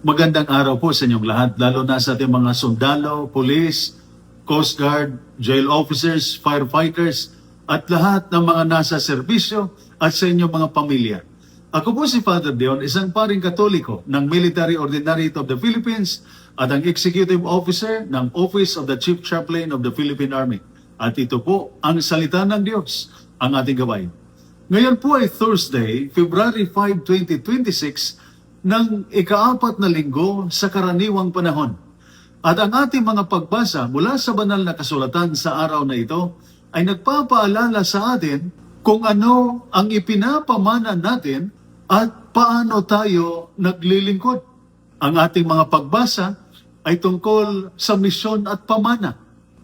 Magandang araw po sa inyong lahat, lalo na sa ating mga sundalo, police, Coast Guard, jail officers, firefighters, at lahat ng mga nasa serbisyo at sa inyong mga pamilya. Ako po si Father Dion, isang paring Katoliko ng Military Ordinariate of the Philippines at ang Executive Officer ng Office of the Chief Chaplain of the Philippine Army. At ito po ang salita ng Diyos, ang ating gabay. Ngayon po ay Thursday, February 5, 2026, ng ika-4 na linggo sa karaniwang panahon. At ang ating mga pagbasa mula sa banal na kasulatan sa araw na ito ay nagpapaalala sa atin kung ano ang ipinapamana natin at paano tayo naglilingkod. Ang ating mga pagbasa ay tungkol sa misyon at pamana,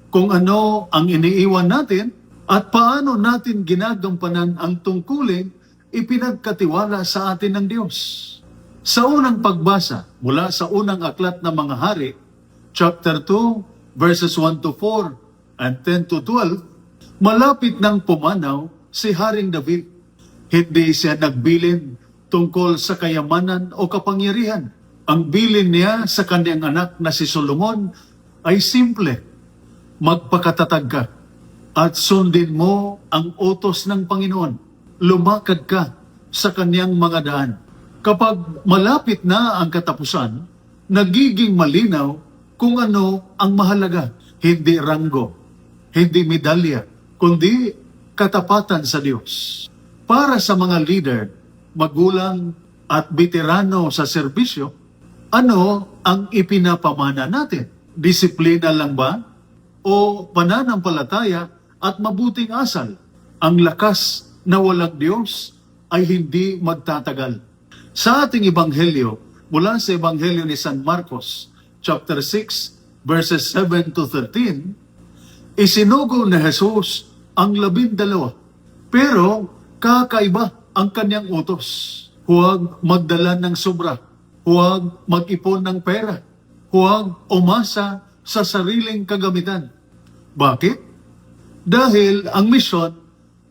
kung ano ang iniiwan natin at paano natin ginagampanan ang tungkulin ipinagkatiwala sa atin ng Diyos. Sa unang pagbasa, mula sa unang aklat ng mga hari, chapter 2, verses 1 to 4 and 10 to 12, malapit nang pumanaw si Haring David. Hindi siya nagbilin tungkol sa kayamanan o kapangyarihan. Ang bilin niya sa kanyang anak na si Solomon ay simple, magpakatatag ka at sundin mo ang utos ng Panginoon. Lumakad ka sa kanyang mga daan. Kapag malapit na ang katapusan, nagiging malinaw kung ano ang mahalaga. Hindi ranggo, hindi medalya, kundi katapatan sa Diyos. Para sa mga leader, magulang at veterano sa serbisyo, ano ang ipinapamana natin? Disiplina lang ba? O pananampalataya at mabuting asal? Ang lakas na walang Diyos ay hindi magtatagal. Sa ating Ebanghelyo, mula sa Ebanghelyo ni San Marcos, chapter 6, verses 7 to 13, isinugo ni Jesus ang 12, pero kakaiba ang kanyang utos. Huwag magdala ng sobra, huwag mag-ipon ng pera, huwag umasa sa sariling kagamitan. Bakit? Dahil ang misyon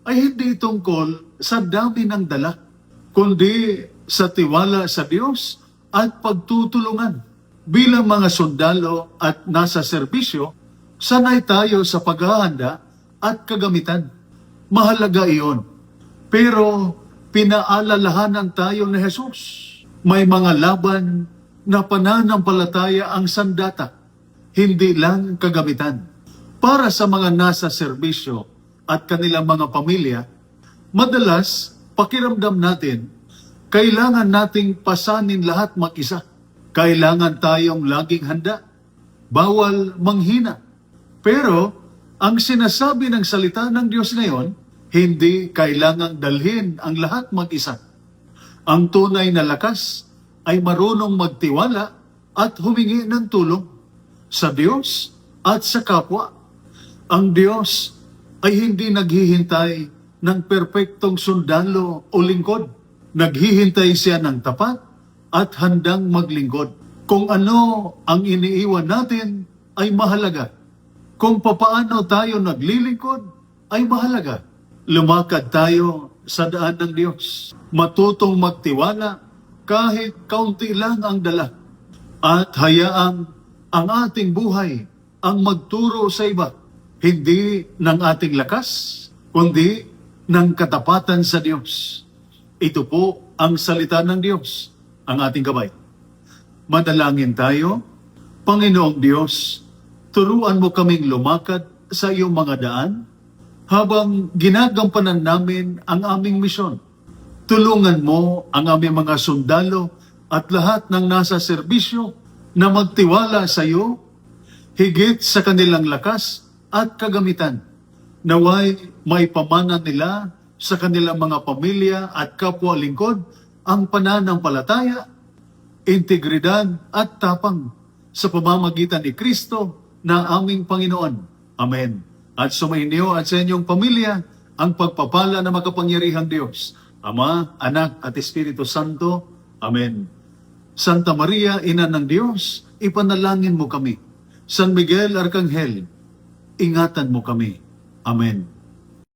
ay hindi tungkol sa dami ng dala, kundi sa tiwala sa Diyos at pagtutulungan. Bilang mga sundalo at nasa serbisyo, sanay tayo sa paghahanda at kagamitan. Mahalaga iyon. Pero pinaalalahanan tayo ni Jesus. May mga laban na pananampalataya ang sandata, hindi lang kagamitan. Para sa mga nasa serbisyo at kanilang mga pamilya, madalas pakiramdam natin, kailangan nating pasanin lahat mag-isa. Kailangan tayong laging handa. Bawal manghina. Pero ang sinasabi ng salita ng Diyos ngayon, hindi kailangang dalhin ang lahat mag-isa. Ang tunay na lakas ay marunong magtiwala at humingi ng tulong sa Diyos at sa kapwa. Ang Diyos ay hindi naghihintay ng perpektong sundalo o lingkod. Naghihintay siya ng tapat at handang maglingkod. Kung ano ang iniiwan natin ay mahalaga. Kung papaano tayo naglilingkod ay mahalaga. Lumakad tayo sa daan ng Diyos. Matutong magtiwala kahit kaunti lang ang dala. At hayaan ang ating buhay ang magturo sa iba. Hindi ng ating lakas, kundi ng katapatan sa Diyos. Ito po ang salita ng Diyos, ang ating gabay. Madalangin tayo. Panginoong Diyos, turuan mo kaming lumakad sa iyong mga daan habang ginagampanan namin ang aming misyon. Tulungan mo ang aming mga sundalo at lahat ng nasa serbisyo na magtiwala sa iyo, higit sa kanilang lakas at kagamitan. Naway may pamana nila sa kanilang mga pamilya at kapwa lingkod ang pananampalataya, integridad at tapang sa pamamagitan ni Kristo na aming Panginoon. Amen. At sumainyo at sa inyong pamilya ang pagpapala na makapangyarihang Diyos, Ama, Anak at Espiritu Santo. Amen. Santa Maria, Ina ng Diyos, ipanalangin mo kami. San Miguel Arcangel, ingatan mo kami. Amen.